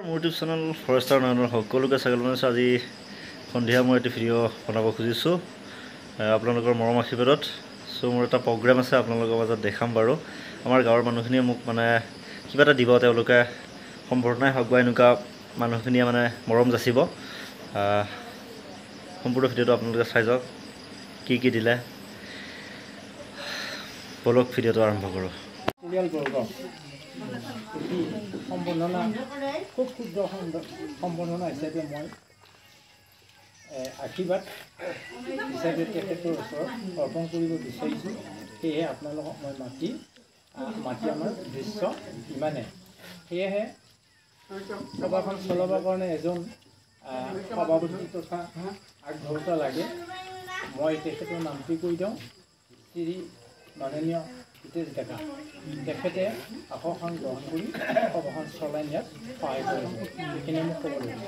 মোৰ YouTube channel Forester নয়নৰ সকলোকে স্বাগতম জনাইছোঁ। আজি সন্ধিয়া মই এটি ভিডিঅ' বনাব খুজিছোঁ আপোনালোকৰ মৰম আশীৰ্বাদত। চ' মোৰ এটা প্ৰগ্ৰেম আছে আপোনালোকৰ মাজত দেখাম বাৰু। আমাৰ গাঁৱৰ মানুহখিনিয়ে মোক মানে কিবা এটা দিব, তেওঁলোকে সম্বৰ্ধনাই হওক বা এনেকুৱা মানুহখিনিয়ে মানে মৰম যাচিব। সম্পূৰ্ণ ভিডিঅ'টো আপোনালোকে চাই যাওক, কি দিলে। বলক ভিডিঅ'টো আৰম্ভ কৰোঁ। সম্বৰ্ধনা খুব ক্ষুদ্ৰ সম্বৰ্ধনা হিচাপে মই আশীৰ্বাদ হিচাপে তেখেতৰ ওচৰত অৰ্পণ কৰিব বিচাৰিছোঁ। সেয়েহে আপোনালোকক মই মাতি আমাৰ দৃশ্য ইমানে। সেয়েহে সভাখন চলাবৰ কাৰণে এজন সভাপতি তথা আগধৰ্তা লাগে। মই তেখেতৰ নামটি কৈ দিওঁ, শ্ৰী মাননীয় হিতেশ ডেকা। তেখেতে আসনখন গ্ৰহণ কৰি সভাখন চলাই নিয়াত সহায় কৰিব, এইখিনি মোক ক'ব লাগিব।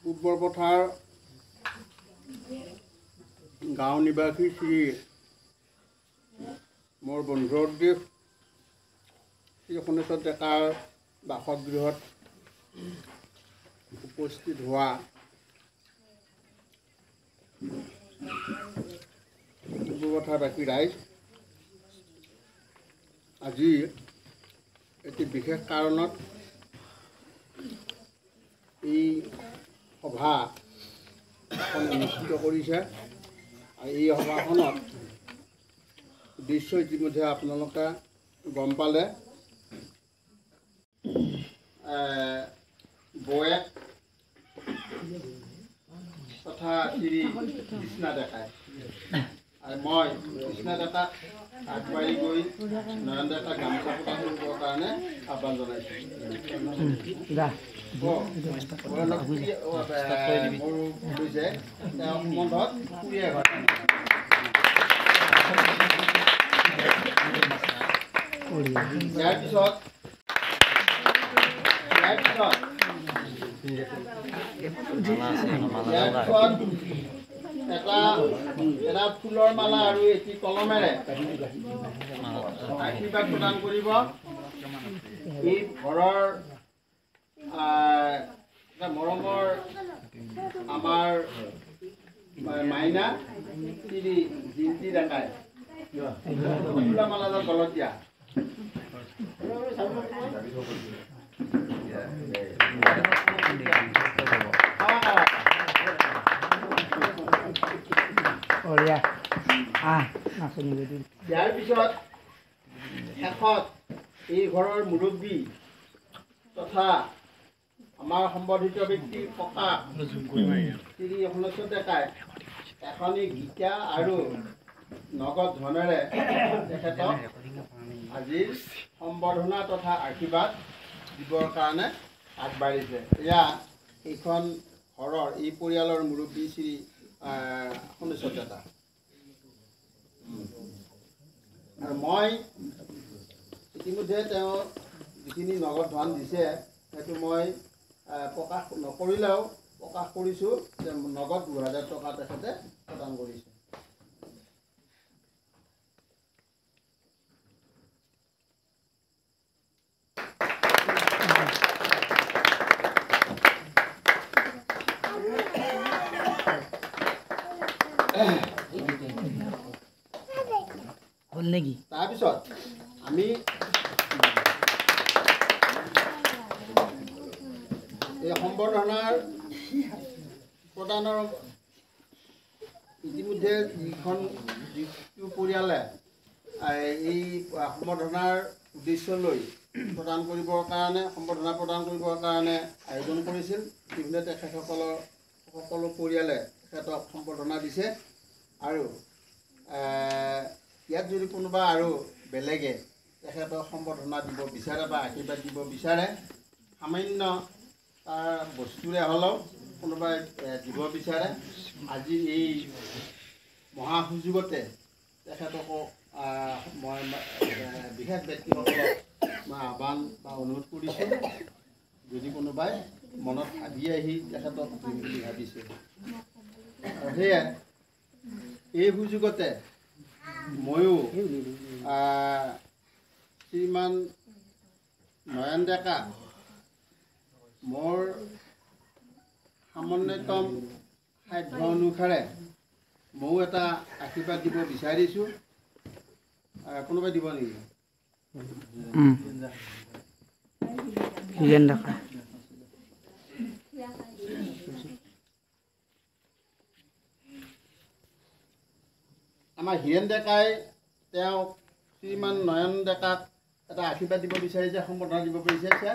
পূৰ্বৰ পথাৰ গাঁও নিবাসী শ্ৰী মোৰ বন্ধুদেৱ শ্ৰী সোণেশ্বৰ ডেকাৰ বাসগৃহত উপস্থিত হোৱা পূৰ্বৰ পথাৰবাসী ৰাইজ, আজি এটি বিশেষ কাৰণত এই সভা অনুষ্ঠিত কৰিছে। আৰু এই সভাখনত উদ্দেশ্য ইতিমধ্যে আপোনালোকে গম পালে। বৌয়েক তথা শ্ৰী কৃষ্ণা ডেকাই আৰু মই কৃষ্ণা ডেকাক আগবাঢ়ি গৈ নয়ন ডেকাক গামোচা প্ৰদান কৰিবৰ কাৰণে আহ্বান জনাইছোঁ। মোৰ হৈছে তেওঁ সম্বন্ধত খুৰীয়ে ঘৰ। ইয়াৰ পিছত এটা ফুলৰ মালা আৰু এটি কলমেৰে আশীৰ্বাদ প্ৰদান কৰিব। এই ঘৰৰ মৰমৰ আমাৰ মাইনা শ্ৰী জিন্তি ডেকাই ফুলৰ মালাডাল গলত দিয়া। ইয়াৰ পিছত শেষত এই ঘৰৰ মুৰব্বী তথা আমাৰ সম্বৰ্ধিত ব্যক্তি ককা শ্ৰী সোণেশ্বৰ ডেকাই এখনি গীতা আৰু নগদ ধনেৰে তেখেতক আজিৰ সম্বৰ্ধনা তথা আশীৰ্বাদ দিবৰ কাৰণে আগবাঢ়িছে। এয়া এইখন ঘৰৰ এই পৰিয়ালৰ মুৰব্বী শ্ৰী সোণেশ্বৰ ডেকা। আৰু মই ইতিমধ্যে তেওঁ যিখিনি নগদ ধন দিছে সেইটো মই প্ৰকাশ নকৰিলেও প্ৰকাশ কৰিছোঁ যে নগদ 2000 টকা তেখেতে প্ৰদান কৰিছে। তাৰপিছত আমি এই সম্বৰ্ধনাৰ প্ৰদানৰ ইতিমধ্যে যিটো পৰিয়ালে এই সম্বৰ্ধনাৰ উদ্দেশ্য লৈ প্ৰদান কৰিবৰ কাৰণে সম্বৰ্ধনা প্ৰদান কৰিবৰ কাৰণে আয়োজন কৰিছিল, ইতিমধ্যে তেখেতসকলৰ সকলো পৰিয়ালে তেখেতক সম্বৰ্ধনা দিছে। আৰু ইয়াত যদি কোনোবা আৰু বেলেগে তেখেতক সম্বৰ্ধনা দিব বিচাৰে বা আশীৰ্বাদ দিব বিচাৰে, সামান্য তাৰ বস্তুৰে হ'লেও কোনোবাই দিব বিচাৰে, আজি এই মহা সুযোগতে তেখেতকো মই বিশেষ ব্যক্তিসকলক মই আহ্বান বা অনুৰোধ কৰিছোঁ যদি কোনোবাই মনত ভাবি আহি তেখেতক দিম বুলি ভাবিছে আৰু সেয়ে এই সুযোগতে ময়ো শ্ৰীমান নয়ন ডেকা মোৰ সামান্যতম সাধ্য অনুসাৰে ময়ো এটা আশীৰ্বাদ দিব বিচাৰিছোঁ কোনোবাই দিব নেকি আমাৰ হীৰেণ ডেকাই তেওঁ শ্ৰীমান নয়ন ডেকাক এটা আশীৰ্বাদ দিব বিচাৰিছে সম্বৰ্ধনা দিব বিচাৰিছে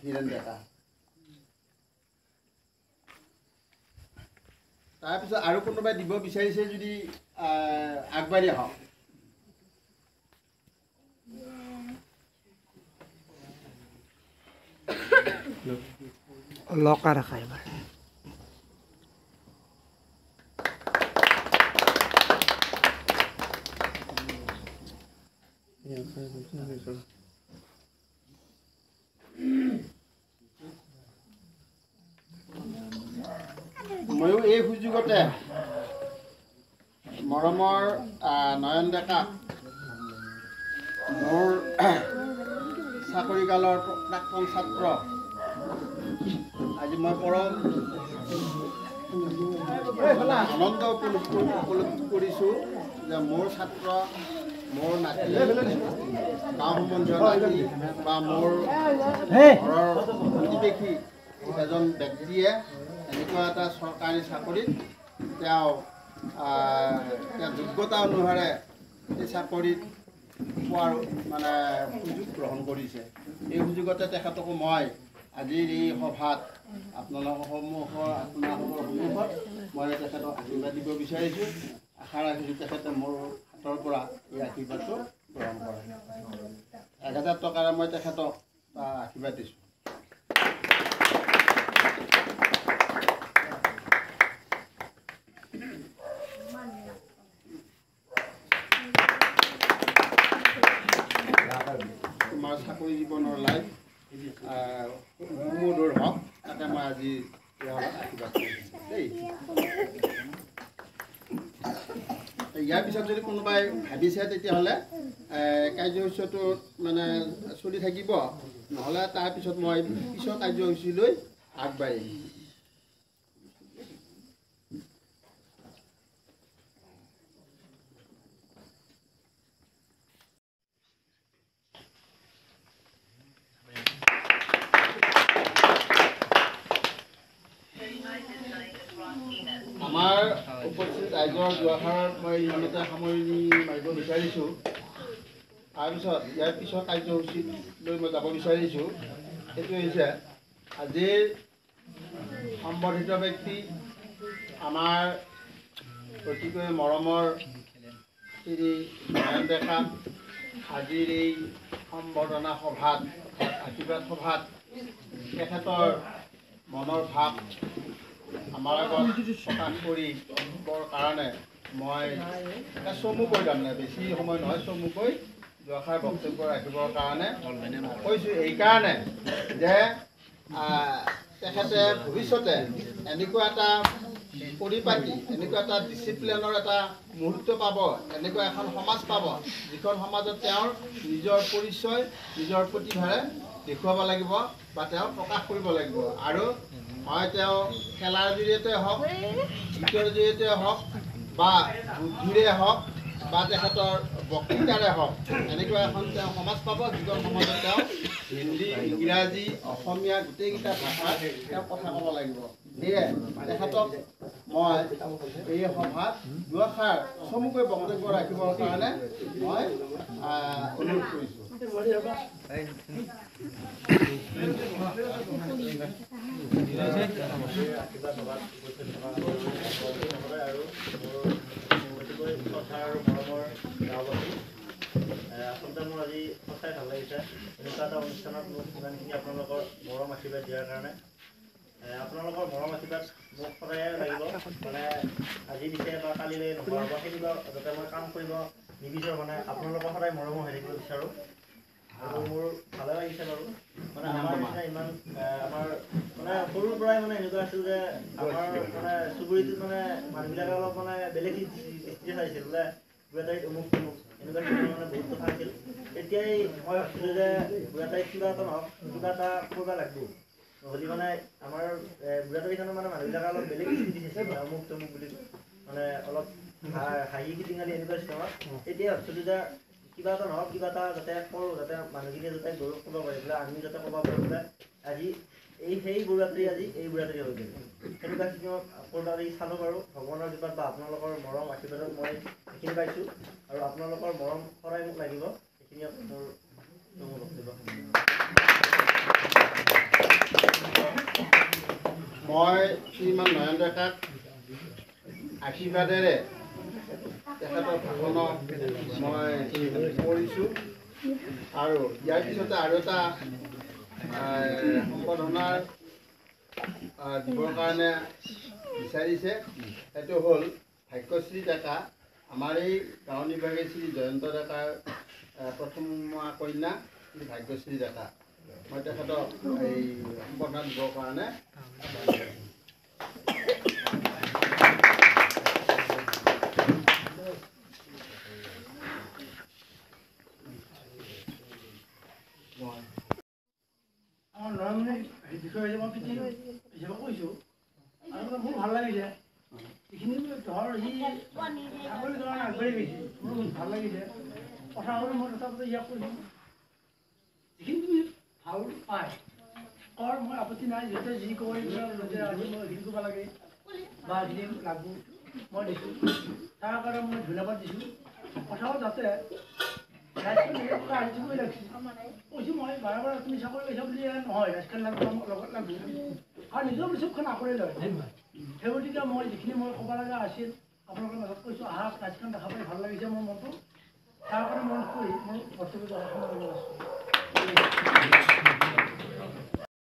হীৰেণ ডেকা তাৰপিছত আৰু কোনোবাই দিব বিচাৰিছে যদি আগবাঢ়ি আহক লকা ৰাখা এবাৰ ময়ো এই সুযোগতে মৰমৰ নয়ন ডেকাক মোৰ চাকৰিকালৰ প্ৰাক্তন ছাত্ৰ আজি মই পৰম আনন্দ উপলব্ধি কৰিছোঁ যে মোৰ ছাত্ৰ মোৰ নাতি গাঁও সম্বন্ধীয় নাতি বা মোৰ ঘৰৰ প্ৰতিবেশী এজন ব্যক্তিয়ে এনেকুৱা এটা চৰকাৰী চাকৰিত তেওঁ যোগ্যতা অনুসাৰে এই চাকৰিত পোৱাৰ মানে সুযোগ গ্ৰহণ কৰিছে এই সুযোগতে তেখেতকো মই আজিৰ এই সভাত আপোনালোকৰ সন্মুখত মই তেখেতক আশীৰ্বাদ দিব বিচাৰিছোঁ আশা ৰাখিছোঁ তেখেতে মোৰ হাতৰ পৰা এই আশীৰ্বাদটো গ্ৰহণ কৰে 1000 টকাৰে মই তেখেতক আশীৰ্বাদ দিছোঁ তোমাৰ চাকৰি জীৱনৰ লাইফ সুমধুৰ হওক তাতে মই আজি আশীৰ্বাদ কৰিছোঁ দেই ইয়াৰ পিছত যদি কোনোবাই ভাবিছে তেতিয়াহ'লে কাৰ্যসূচীটো মানে চলি থাকিব নহ'লে তাৰপিছত মই পিছৰ কাৰ্যসূচীলৈ আগবাঢ়িম আমাৰ উপস্থিত ৰাইজৰ দুআষাৰত মই ইমানতে সামৰণি মাৰিব বিচাৰিছোঁ তাৰপিছত ইয়াৰ পিছৰ কাৰ্যসূচীলৈ মই যাব বিচাৰিছোঁ সেইটো হৈছে আজিৰ সম্বৰ্ধিত ব্যক্তি আমাৰ অতিকৈ মৰমৰ শ্ৰী নয়ন ডেকা আজিৰ এই সম্বৰ্ধনা সভাত আশীৰ্বাদ সভাত তেখেতৰ মনৰ ভাৱ আমাৰ আগত প্ৰকাশ কৰিবৰ কাৰণে মই এটা চমুকৈ তাৰমানে বেছি সময় নহয় চমুকৈ দুআষাৰ বক্তব্য ৰাখিবৰ কাৰণে কৈছোঁ এইকাৰণে যে তেখেতে ভৱিষ্যতে এনেকুৱা এটা পৰিপাটি এনেকুৱা এটা ডিচিপ্লিনৰ এটা মুহূৰ্ত পাব এনেকুৱা এখন সমাজ পাব যিখন সমাজত তেওঁৰ নিজৰ পৰিচয় নিজৰ প্ৰতিভাৰে দেখুৱাব লাগিব বা তেওঁ প্ৰকাশ কৰিব লাগিব আৰু হয় তেওঁ খেলাৰ জৰিয়তে হওক গীতৰ জৰিয়তে হওক বা বুদ্ধিৰে হওক বা তেখেতৰ বক্তৃতাৰে হওক এনেকুৱা এখন তেওঁ সমাজ পাব যিখন সমাজত তেওঁ হিন্দী ইংৰাজী অসমীয়া গোটেইকেইটা ভাষাত তেওঁ কথা ক'ব লাগিব সেয়ে তেখেতক মই এই সভাত দুআষাৰ চমুকৈ বক্তব্য ৰাখিবৰ কাৰণে মই অনুৰোধ কৰিছোঁ আচলতে মোৰ আজি সঁচাই ভাল লাগিছে এনেকুৱা এটা অনুষ্ঠানত মোক ইমানখিনি আপোনালোকৰ মৰম আশীৰ্বাদ দিয়াৰ কাৰণে আপোনালোকৰ মৰম আশীৰ্বাদ মোক সদায় লাগিব মানে আজি দিছে বা কালিলৈ নোহোৱা হ'ব সেইবিলাক যাতে মই কাম কৰিব নিবিচাৰোঁ মানে আপোনালোকৰ সদায় মৰমো হৈ থাকিব বিচাৰোঁ আৰু মোৰ ভালে লাগিছে বাৰু মানে আমাৰ নিচিনা ইমান আমাৰ মানে সৰুৰ পৰাই মানে এনেকুৱা আছিল যে আমাৰ মানে চুবুৰীটোত মানে মানুহবিলাকে অলপ মানে বেলেগ দৃষ্টিৰে চাইছিল বোলে বুঢ়াতাৰীত অমুক তমুক এনেকুৱা ধৰণৰ মানে বহুত কথা আছিল তেতিয়াই মই ভাবিছিলোঁ যে বুঢ়াতাৰীত কিবা এটা নহওক কিবা এটা কৰিব লাগিব নহ'লে মানে আমাৰ বুঢ়াতাৰীখনৰ মানে মানুহবিলাকে অলপ বেলেগ দৃষ্টি চাইছিল অমুক তমুক বুলি মানে অলপ হাঁহি খিটিঙালি এনেকুৱা চিষ্টেমত তেতিয়া ভাবিছিলোঁ যে কিবা এটা নহওক কিবা এটা যাতে কৰোঁ যাতে মানুহখিনিয়ে যাতে গৌৰৱ কৰিব পাৰে বোলে আমি যাতে ক'ব পাৰোঁ বোলে আজি সেই বুঢ়াতাৰী আজি এই বুঢ়াতাৰী হৈ গ'ল সেনেকুৱা কিছুমান কৰোঁ চালোঁ বাৰু ভগৱানৰ কৃপাত বা আপোনালোকৰ মৰম আশীৰ্বাদত মই সেইখিনি পাইছোঁ আৰু আপোনালোকৰ মৰম সদায় মোক লাগিব সেইখিনি মোৰ মই শ্ৰীমান নয়ন ডেকাক আশীৰ্বাদেৰে তেখেতৰ ভাষণত মই কৰিছোঁ আৰু ইয়াৰ পিছতে আৰু এটা সম্বৰ্ধনাৰ দিবৰ কাৰণে বিচাৰিছে সেইটো হ'ল ভাগ্যশ্ৰী ডেকা আমাৰ এই গাঁও নিবাসী শ্ৰী জয়ন্ত ডেকাৰ প্ৰথম কন্যা শ্ৰী ভাগ্যশ্ৰী ডেকা মই তেখেতক এই সম্বৰ্ধনা দিবৰ কাৰণে আমাৰ নৰমে বিষয় হয়েছে মই পিঠি হিচাপে কৈছোঁ আৰু মোৰ ভাল লাগিছে এইখিনি ধৰ সি চাকৰি কাৰণে আগবাঢ়ি গৈছে মোৰ ভাল লাগিছে কথা হ'লে মই তথাপিতো ইয়াক কৈছোঁ যিখিনি তুমি ভাল পায় কৰ মই আপত্তি নাই যেতিয়া যি কয় আজি মই এইখিনি কৰিব লাগে বা যিখিনি লাগব মই দিছোঁ তাৰ কাৰণে মই ধন্যবাদ দিছোঁ কথাও যাতে কৈছোঁ মই বাৰে বাৰে তুমি চাকৰি লৈছা বুলি নহয় ৰাজখান লগত লাগব আৰু নিজৰ পিছতখন আঁকৰি লয় সেই গতিকে মই যিখিনি মই ক'ব লগা আছিল আপোনালোকৰ মাজত কৈছোঁ আহক ৰাজখান দেখা পাই ভাল লাগিছে মোৰ মনটো তাৰ কাৰণে মই কৈ মোৰ বস্তুটো